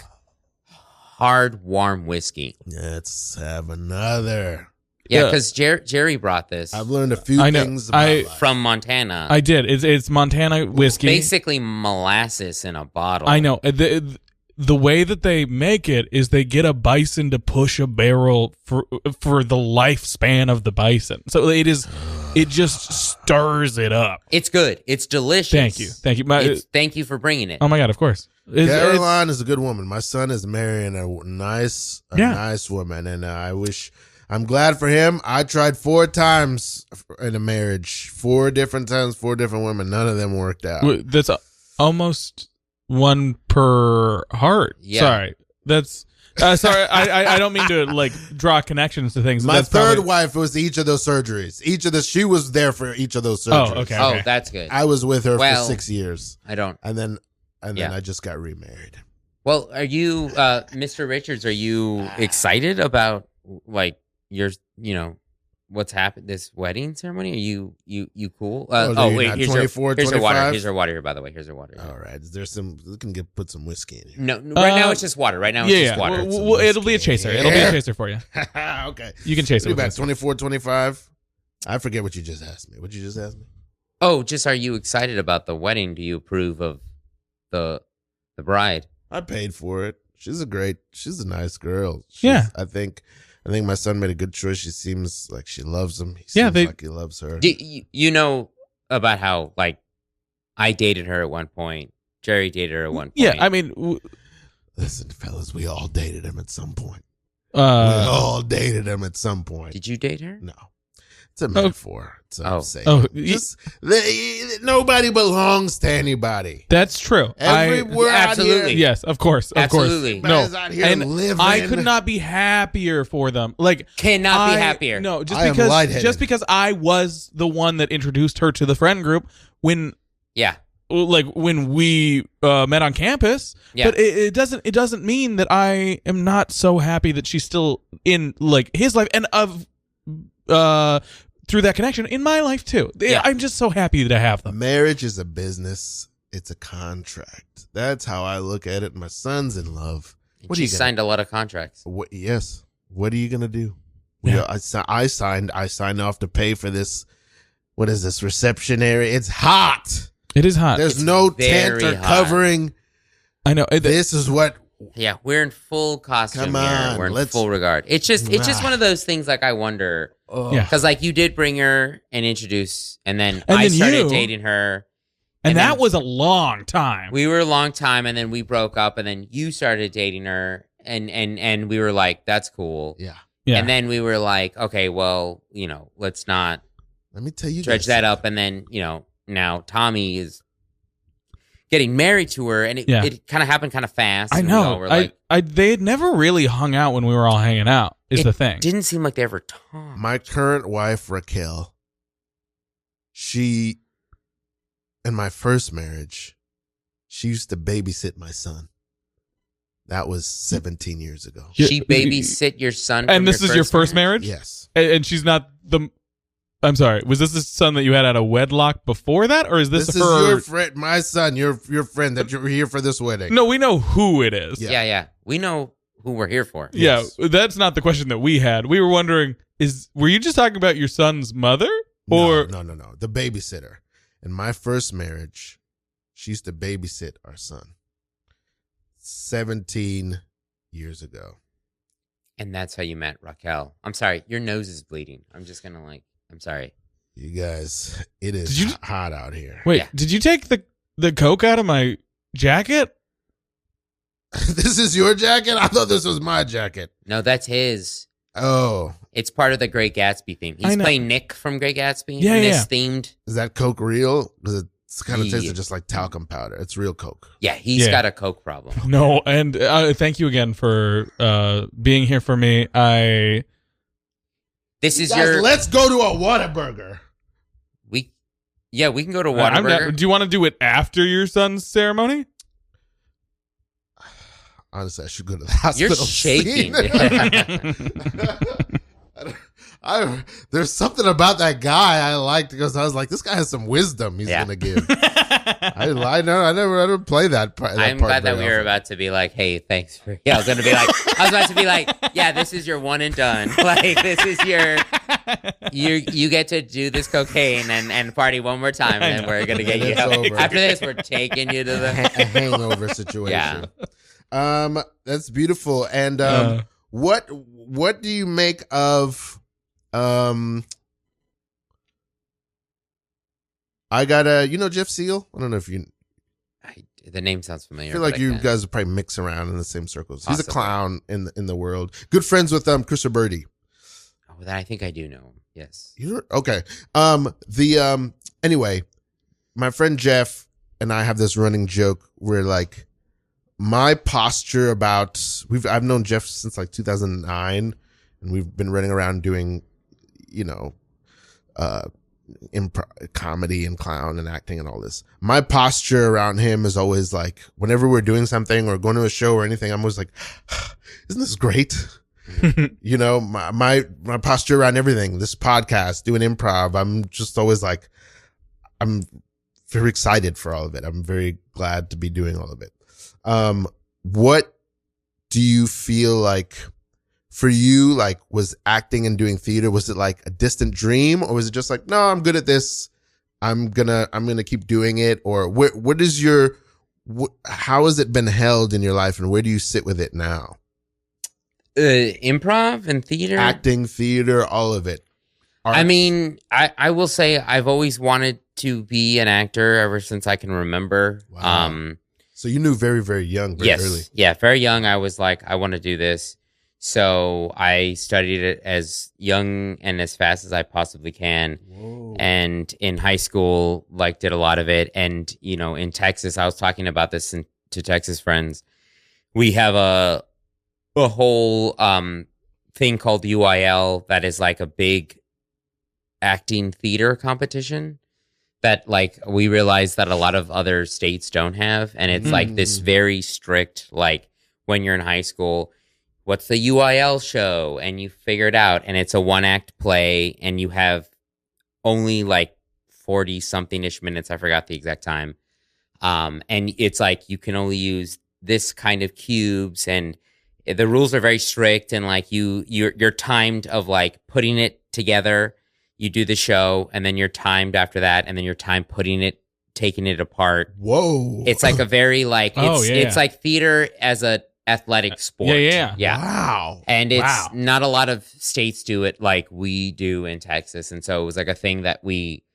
hard, warm whiskey. Let's have another. Yeah, because Jerry brought this. I've learned a few things about life. From Montana. I did. It's Montana whiskey. Basically molasses in a bottle. I know. The way that they make it is they get a bison to push a barrel for the lifespan of the bison. So it just stirs it up. It's good. It's delicious. Thank you. Thank you for bringing it. Oh my God, of course. Caroline is a good woman. My son is marrying a nice woman, and I'm glad for him. I tried 4 times in a marriage, 4 different times, 4 different women. None of them worked out. That's almost 1 per heart. Yeah. Sorry. That's sorry. I don't mean to draw connections to things. My third wife was each of those surgeries. She was there for each of those surgeries. Oh, okay. Oh, that's good. I was with her for 6 years. I don't. And then I just got remarried. Well, are you, Mr. Richards? Are you excited about your, what's happened? This wedding ceremony? Are you cool? Wait, here's your water. Here's your water here, by the way. Here's your water. All right. Is there we can put some whiskey in here. No, right now it's just water. Right now it's just water. Well, it'll be a chaser. It'll be a chaser for you. Okay. You can chase it. About 24, 25. I forget what you just asked me. What you just asked me? Oh, just are you excited about the wedding? Do you approve of the bride? I paid for it. She's a nice girl. Yeah. I think my son made a good choice. She seems like she loves him. He seems like he loves her. You know about how I dated her at one point. Jerry dated her at one point. Yeah, I mean, listen, fellas, we all dated him at some point. We all dated him at some point. Did you date her? No. It's a metaphor. Nobody belongs to anybody. That's true. Absolutely. Yes, of course. Absolutely. No. And I could not be happier for them. Cannot be happier. No, just because I was the one that introduced her to the friend group when when we met on campus. Yeah. But it doesn't mean that I am not so happy that she's still in his life and through that connection in my life too. Yeah. I'm just so happy that I have them. Marriage is a business. It's a contract. That's how I look at it. My son's in love. She signed a lot of contracts. Yes. What are you gonna do? Yeah. I signed off to pay for this. What is this reception area? It's hot. It is hot. There's no tent or covering. I know. This is what. Yeah, we're in full costume. Come on, here. We're in full regard. It's just one of those things. I wonder. Because you did bring her and introduce, and then I started dating her, and that was a long time. We were a long time, and then we broke up, and then you started dating her, and we were like, that's cool. Yeah. And then we were like, okay, well, let's not. Let me tell you, dredge that up, and then now Tommy is getting married to her, and it kind of happened kind of fast. I know. They had never really hung out when we were all hanging out. Is the thing? Didn't seem like they ever talked. My current wife Raquel, in my first marriage, she used to babysit my son. That was 17 years ago. She babysit your son, and this is your first marriage? Yes. And she's not the. I'm sorry. Was this the son that you had out of wedlock before that, or is this This her? is your friend, my son, your friend that you're here for this wedding. No, we know who it is. Yeah. We know who we're here for. Yes. Yeah, that's not the question that we had. We were wondering: were you just talking about your son's mother, or No, the babysitter. In my first marriage, she used to babysit our son 17 years ago. And that's how you met Raquel. I'm sorry, your nose is bleeding. I'm just gonna I'm sorry. You guys, it is hot out here. Wait, Yeah. did you take the Coke out of my jacket? This is your jacket? I thought this was my jacket. No, that's his. Oh. It's part of the Great Gatsby theme. He's playing Nick from Great Gatsby. Yeah, and yeah. it's themed. Is that Coke real? Because it's kind of tasted just like talcum powder. It's real Coke. Yeah, he's got a Coke problem. No, and thank you again for being here for me. This is Guys, let's go to a Whataburger. we can go to Whataburger. Do you want to do it after your son's ceremony? Honestly, I should go to the hospital. You're shaking. There's something about that guy I liked because I was like, this guy has some wisdom he's gonna give. I never play that part. I'm glad that we were about to be like, hey, thanks for. Yeah, I was about to be like, yeah, this is your one and done. Like, this is you get to do this cocaine and party one more time, and then we're gonna get you out. Over. After this, we're taking you to a hangover situation. Yeah. That's beautiful. And what do you make of I got Jeff Seal? I don't know if you the name sounds familiar. I feel like you guys would probably mix around in the same circles. Possibly. He's a clown in the world. Good friends with Christopher Morucci. Oh, that I think I do know him. Yes. Okay. Anyway, my friend Jeff and I have this running joke where like my posture I've known Jeff since like 2009, and we've been running around doing, comedy and clown and acting and all this. My posture around him is always like, whenever we're doing something or going to a show or anything, I'm always like, isn't this great? My posture around everything, this podcast, doing improv, I'm just always like, I'm very excited for all of it. I'm very glad to be doing all of it. What do you feel like for you, like, was acting and doing theater, was it like a distant dream, or was it just like, no, I'm good at this, I'm gonna keep doing it? Or how has it been held in your life, and where do you sit with it now? Improv and theater, acting, theater, all of it. Arts. I mean, I will say I've always wanted to be an actor ever since I can remember. Wow. So you knew very, very young, very early. Yeah, very young. I was like, I want to do this. So I studied it as young and as fast as I possibly can. Whoa. And in high school, like, did a lot of it. And, in Texas, I was talking about this to Texas friends. We have a whole thing called UIL that is like a big acting theater competition that, like, we realize that a lot of other states don't have. And it's like this very strict, like, when you're in high school, what's the UIL show? And you figure it out. And it's a 1-act play, and you have only like 40 something ish minutes. I forgot the exact time. And it's like, you can only use this kind of cubes, and the rules are very strict. And like you're timed of like putting it together. You do the show, and then you're timed after that, and then you're timed taking it apart. Whoa. It's like a very like, it's like theater as a athletic sport. Yeah. Wow. And it's not a lot of states do it like we do in Texas. And so it was like a thing that we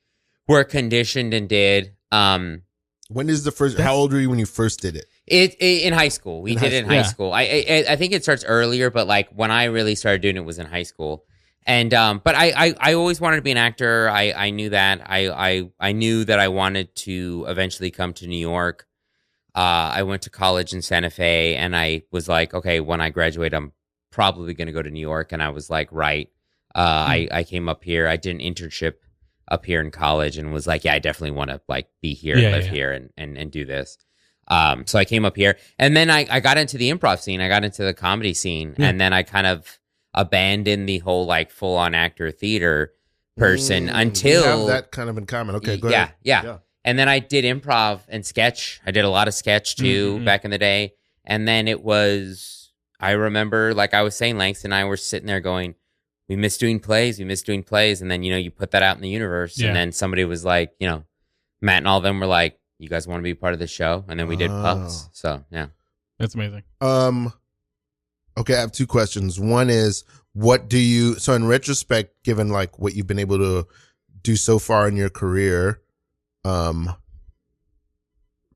were conditioned and did. When is the first, how old were you when you first did it? In high school. We did it in high school. I think it starts earlier, but like when I really started doing it was in high school. And but I always wanted to be an actor. I knew that. I knew that I wanted to eventually come to New York. I went to college in Santa Fe, and I was like, okay, when I graduate, I'm probably going to go to New York. And I was like, right. I came up here. I did an internship up here in college, and was like, yeah, I definitely want to like be here, live here, and do this. So I came up here, and then I got into the improv scene. I got into the comedy scene, and then I kind of abandoned the whole like full on actor theater person until we have that kind of in common. Okay, go ahead. Yeah. And then I did improv and sketch. I did a lot of sketch too back in the day. And then I remember, like I was saying, Langston and I were sitting there going, we miss doing plays. And then, you put that out in the universe. And then somebody was like, Matt and all of them were like, you guys want to be part of the show? And then we did Puffs. So, yeah. That's amazing. Okay, I have two questions. One is, so in retrospect, given like what you've been able to do so far in your career,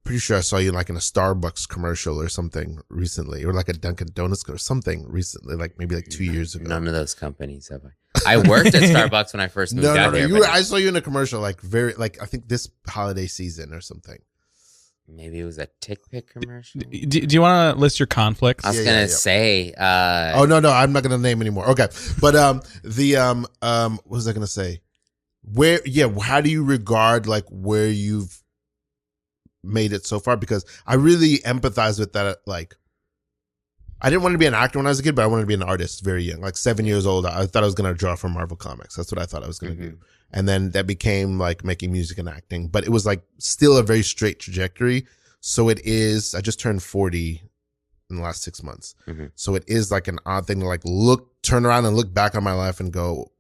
pretty sure I saw you like in a Starbucks commercial or something recently, or like a Dunkin' Donuts or something recently, like maybe like 2 years ago. None of those companies have I worked at Starbucks when I first moved out here. I saw you in a commercial, like I think this holiday season or something. Maybe it was a Tick Pick commercial. Do you want to list your conflicts? I was gonna say. Oh no, I'm not gonna name anymore. Okay, but what was I gonna say? How do you regard like where you've made it so far? Because I really empathize with that. Like, I didn't want to be an actor when I was a kid, but I wanted to be an artist very young. Like 7 years old, I thought I was going to draw from Marvel Comics. That's what I thought I was going to do. And then that became like making music and acting, but it was like still a very straight trajectory. So it is, I just turned 40 in the last 6 months. So it is like an odd thing to like turn around and look back on my life and go,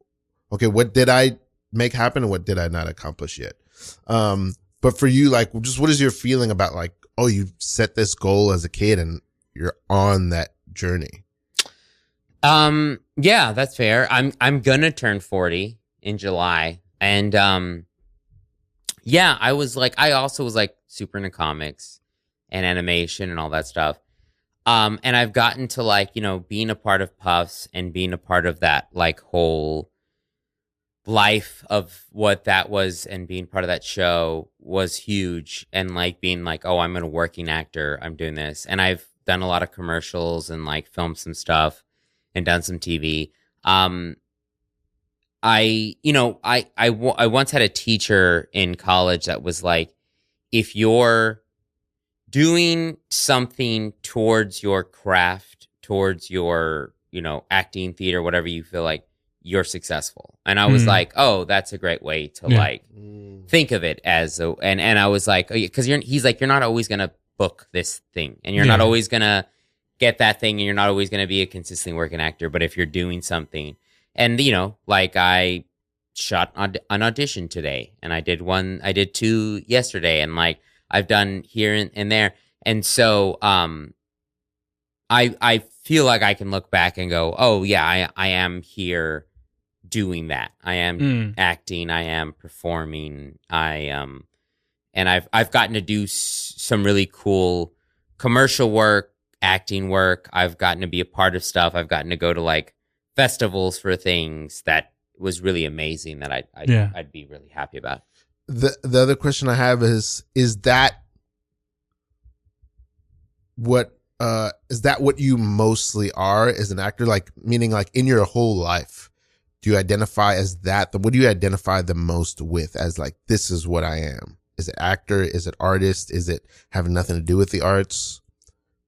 okay, what did I make happen and what did I not accomplish yet? But for you, like, just what is your feeling about like, oh, you set this goal as a kid and you're on that journey? Yeah, that's fair. I'm gonna turn 40 in July. And I also was like super into comics and animation and all that stuff. And I've gotten to like, being a part of Puffs and being a part of that like whole life of what that was, and being part of that show was huge. And like being like, oh, I'm a working actor, I'm doing this. And I've done a lot of commercials and like filmed some stuff and done some TV. I once had a teacher in college that was like, if you're doing something towards your craft, towards your, acting, theater, whatever you feel like, you're successful. And I was like, oh, that's a great way to like think of it as and I was like, oh, because he's like, you're not always going to book this thing, and you're not always going to get that thing, and you're not always going to be a consistently working actor. But if you're doing something, and like I shot an audition today, and I did 2 yesterday, and like I've done here and there. And so I feel like I can look back and go, oh yeah, I am here doing that. I am acting, I am performing, and I've gotten to do some really cool commercial work, acting work. I've gotten to be a part of stuff. I've gotten to go to like festivals for things that was really amazing, that I'd be really happy about. The other question I have is that what you mostly are as an actor? Like, meaning like in your whole life, do you identify as that? What do you identify the most with as like, this is what I am? Is it actor? Is it artist? Is it having nothing to do with the arts?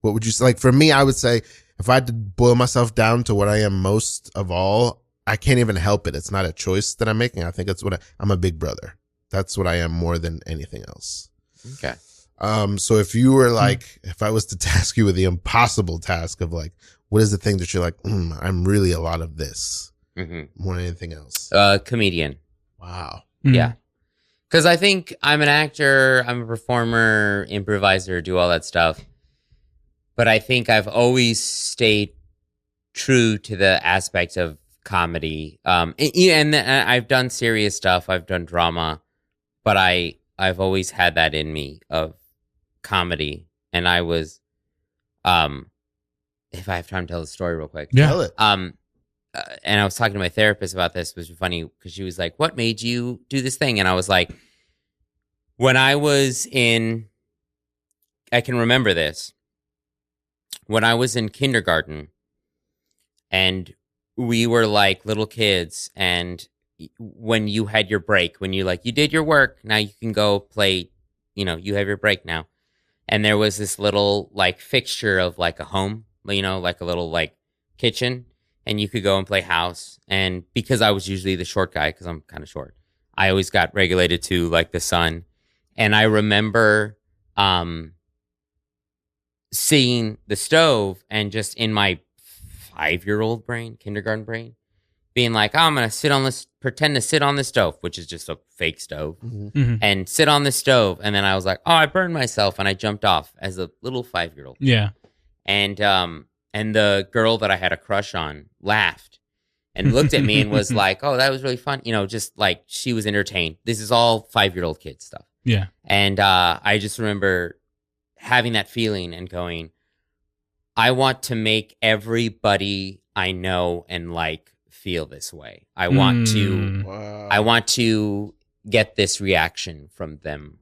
What would you say? Like, for me, I would say if I had to boil myself down to what I am most of all, I can't even help it. It's not a choice that I'm making. I think it's I'm a big brother. That's what I am more than anything else. Okay. So if you were like, if I was to task you with the impossible task of like, what is the thing that you're like, I'm really a lot of this more than anything else? Comedian. Wow. Yeah. Because I think I'm an actor, I'm a performer, improviser, do all that stuff. But I think I've always stayed true to the aspect of comedy. And I've done serious stuff. I've done drama. But I've always had that in me of comedy. And I was, if I have time to tell the story real quick. Yeah. Tell it. And I was talking to my therapist about this. It was funny because she was like, what made you do this thing? And I was like, when I was I can remember this. When I was in kindergarten and we were like little kids, and when you had your break, when you did your work, now you can go play, you have your break now. and there was this little like fixture of like a home, like a little like kitchen, and you could go and play house. And because I was usually the short guy, because I'm kind of short, I always got regulated to like the sun. And I remember seeing the stove and just in my 5-year-old brain, kindergarten brain, being like, oh, I'm going to pretend to sit on the stove, which is just a fake stove, and sit on the stove. And then I was like, oh, I burned myself. And I jumped off as a little 5-year-old. Yeah. And the girl that I had a crush on laughed and looked at me and was like, oh, that was really fun. Just like she was entertained. This is all 5-year-old kid stuff. Yeah. And I just remember having that feeling and going, I want to make everybody I know and like feel this way. I want to get this reaction from them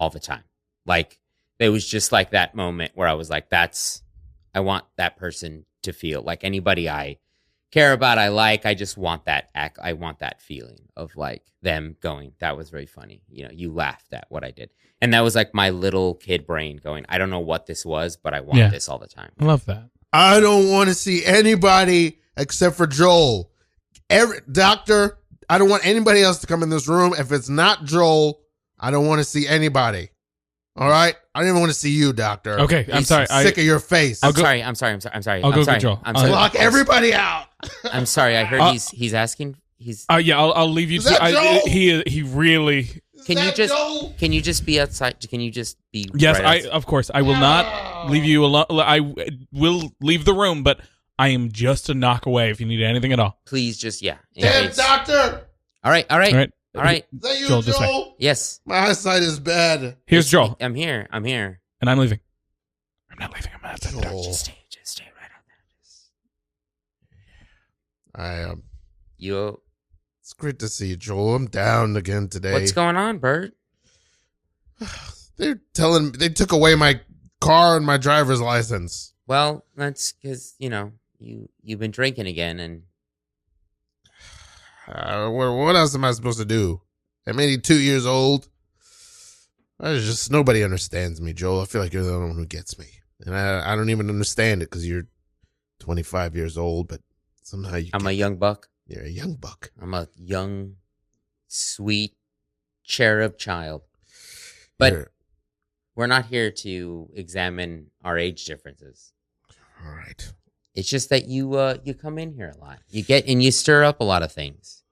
all the time. Like it was just like that moment where I was like, I want that person to feel like anybody I care about, I just want that I want that feeling of like them going, that was very funny. You laughed at what I did. And that was like my little kid brain going, I don't know what this was, but I want this all the time. I love that. I don't want to see anybody except for Joel. Doctor, I don't want anybody else to come in this room. If it's not Joel, I don't want to see anybody. All right? I don't even want to see you, doctor. Okay, I'm sorry. Sick of your face. I'm sorry. I'll go sorry. get Joel. I'm sorry. Block everybody out. I'm sorry. I heard he's asking. Yeah, I'll leave you. Is that Joel? He really. Can you just be outside? Can you just be? Yes, right outside? of course. I will not leave you alone. I will leave the room, but I am just a knock away if you need anything at all. Please, just Damn, doctor. All right. All right. Is that you, Joel? Joel? Yes. My eyesight is bad. Here's Joel. I'm here. And I'm leaving. I'm not leaving. I'm outside the door. Just stay right out there. I am. You. It's great to see you, Joel. I'm down again today. What's going on, Bert? They took away my car and my driver's license. Well, that's because you've been drinking again, and what else am I supposed to do? I'm 82 years old. Nobody understands me, Joel. I feel like you're the only one who gets me, and I don't even understand it because you're 25 years old, but somehow I'm a young buck. You're a young buck. I'm a young, sweet cherub child. But we're not here to examine our age differences. All right. It's just that you come in here a lot. You stir up a lot of things.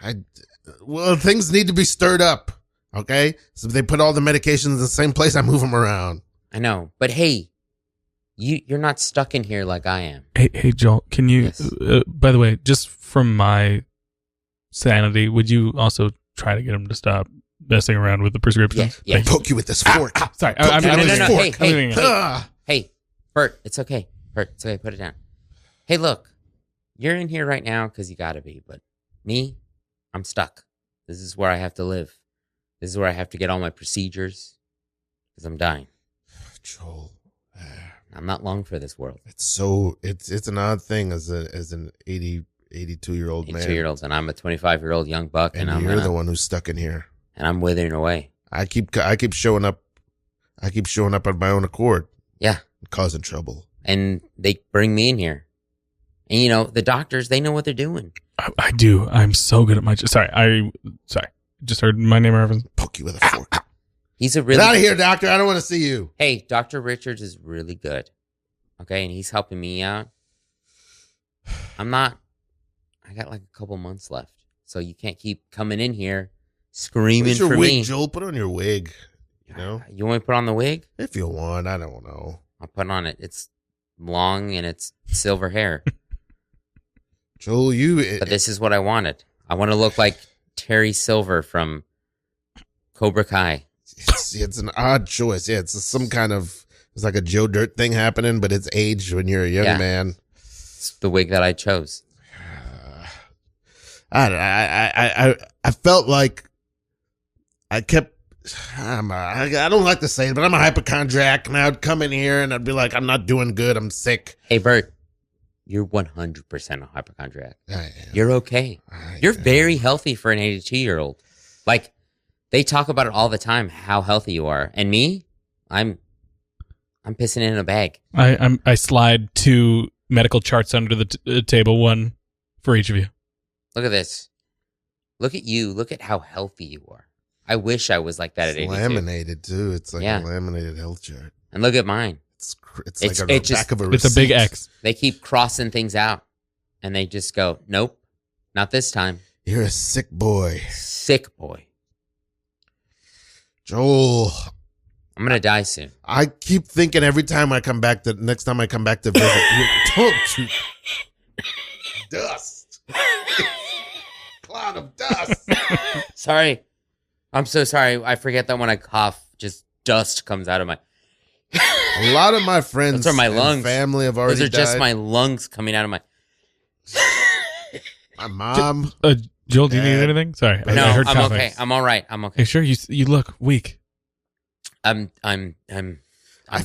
Things need to be stirred up. Okay, so if they put all the medications in the same place, I move them around. I know, but hey, you're not stuck in here like I am. Hey, Joel, can you? Yes. By the way, just from my sanity, would you also try to get him to stop messing around with the prescriptions? Yeah. I poke you with this fork. Sorry, No. Hey, Bert, it's okay. Put it down. Hey, look, you're in here right now because you gotta be, but me, I'm stuck. This is where I have to live. This is where I have to get all my procedures because I'm dying. Joel, I'm not long for this world. it's an odd thing as an 82-year-old man. 82-year-olds, and I'm a 25-year-old young buck, and I'm you're the one who's stuck in here. and I'm withering away. I keep showing up. I keep showing up on my own accord. Yeah, Causing trouble. and they bring me in here, and the doctors, they know what they're doing. I do. I'm so good at my. Sorry. Just heard my name reference. Poke you with a fork. He's a really Get out of here, doctor. I don't want to see you. Hey, Dr. Richards is really good. Okay, and he's helping me out. I got like a couple months left. So you can't keep coming in here screaming Where's your for wig, me. Joel? Put on your wig. You want me to put on the wig? If you want, I don't know. I'll put on it. It's long and it's silver hair. Joel, But this is what I wanted. I want to look like Terry Silver from Cobra Kai. It's an odd choice. Yeah, it's like a Joe Dirt thing happening, but it's aged when you're a young man. It's the wig that I chose. I felt like I kept. I don't like to say it, but I'm a hypochondriac, and I'd come in here and I'd be like, I'm not doing good. I'm sick. Hey, Bert, you're 100% a hypochondriac. I am. You're okay. You're very healthy for an 82-year-old. Like, they talk about it all the time, how healthy you are. And me, I'm I'm pissing in a bag. I slide 2 medical charts under the table, one for each of you. Look at this. Look at you. Look at how healthy you are. I wish I was like that at 82. Laminated too. It's like a laminated health chart. And look at mine. It's like on the back of a receipt. It's a big X. They keep crossing things out, and they just go, nope, not this time. You're a sick boy. Sick boy. Joel. I'm going to die soon. I keep thinking every time I come back, next time I come back to visit, don't you. Dust. Cloud of dust. Sorry. I'm so sorry. I forget that when I cough, just dust comes out of my... A lot of my friends Those are my lungs. Family have already died. Those are just my lungs coming out of my... My mom. Joel, do you need anything? Sorry. No, I heard I'm coughing. okay. I'm all right. I'm okay. Hey, sure. You look weak. I feel dying.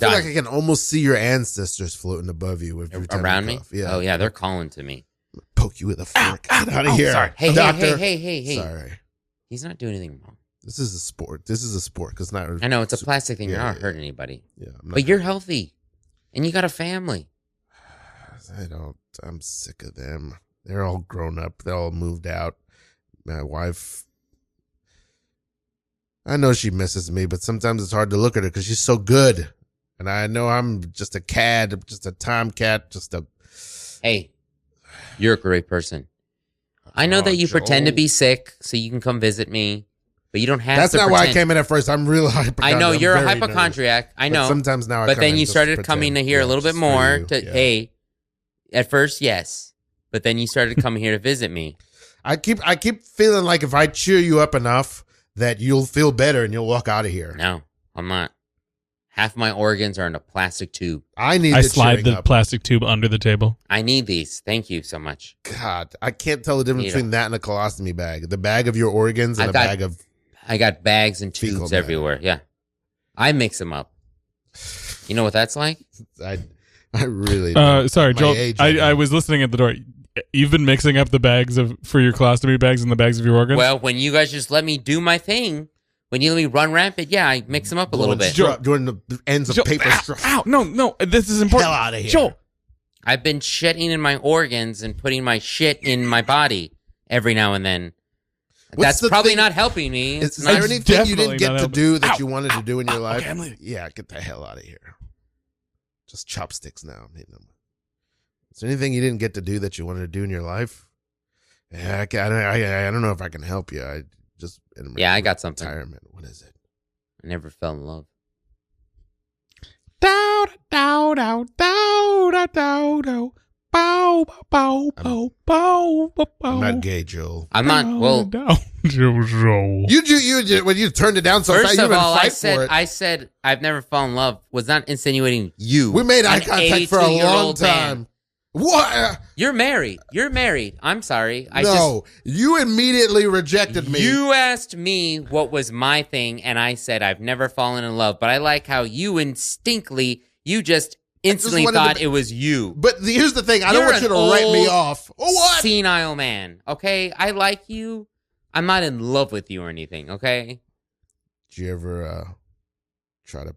like I can almost see your ancestors floating above you every time around you me. cough. Yeah. Oh yeah, they're calling to me. Poke you with a fork. Get out of here. Sorry. Hey, Doctor. hey. Sorry. He's not doing anything wrong. This is a sport. Cause not. I know it's a plastic thing. You're not hurting anybody. Yeah. But you're healthy, and you got a family. I'm sick of them. They're all grown up. They're all moved out. My wife. I know she misses me, but sometimes it's hard to look at her because she's so good. And I know I'm just a cad, just a tomcat, just a... Hey, you're a great person. I know that you pretend to be sick so you can come visit me, but you don't have That's to not pretend. why I came in at first. I'm real hypochondriac. I know, you're a very hypochondriac. nervous. I know. But sometimes now I But come then in you just started to coming pretend. here a little bit just for more you. to, Yeah. hey, at first, yes. But then you started coming here to visit me. I keep feeling like if I cheer you up enough that you'll feel better and you'll walk out of here. No, I'm not. Half my organs are in a plastic tube. I slide the up. plastic tube under the table. I need these. Thank you so much. God, I can't tell the difference Need between that and a colostomy bag. The bag of your organs and bag of... I got bags and fecal tubes matter. everywhere. Yeah. I mix them up. You know what that's like? I really don't. Sorry, My Joel. age, I was listening at the door. You've been mixing up the bags for your colostomy bags and the bags of your organs? Well, when you guys just let me do my thing, when you let me run rampant, yeah, I mix them up a little bit. Doing the ends of paper straw. Ow, no, this is important. Hell out of here. Joel. I've been shitting in my organs and putting my shit in my body every now and then. That's probably not helping me. Is there anything you didn't get to do that Ow, you wanted to do in your life? Okay, I'm leaving. Yeah, get the hell out of here. Just chopsticks now. I'm hitting them. Is there anything you didn't get to do that you wanted to do in your life? Yeah, I don't know if I can help you. I got something. Retirement. What is it? I never fell in love. Dow, dow, dow, dow, dow, dow, dow. Bow, bow, bow, bow, bow, bow. I'm not gay, Joel. I'm not. Well, Joel. You when you turned it down so fast, first you of didn't all, fight for it. I said I've never fallen in love. Was not insinuating you. We made eye an contact for a 82-year-old long man. time. What? You're married. You're married. I'm sorry. You immediately rejected me. You asked me what was my thing, and I said I've never fallen in love. But I like how you instantly thought it was you. But here's the thing. I don't You're want you to an write me old, off. Oh, what? Senile man. Okay? I like you. I'm not in love with you or anything, okay? Did you ever try to,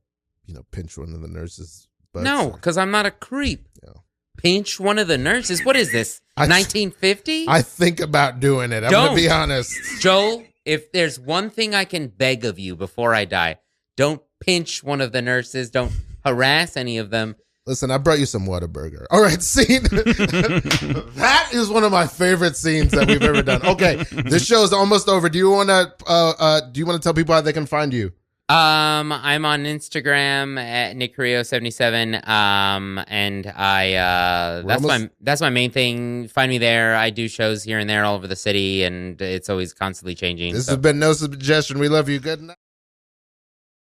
pinch one of the nurses' butts? No, because I'm not a creep. No. Pinch one of the nurses? What is this, 1950? I think about doing it. I'm going to be honest. Joel, if there's one thing I can beg of you before I die, don't pinch one of the nurses. Don't harass any of them. Listen, I brought you some Whataburger. All right, scene. That is one of my favorite scenes that we've ever done. Okay, this show is almost over. Do you want to tell people how they can find you? I'm on Instagram at Nick Carrillo 77. And that's my main thing. Find me there. I do shows here and there all over the city, and it's always constantly changing. This has been No Suggestion. We love you. Good night.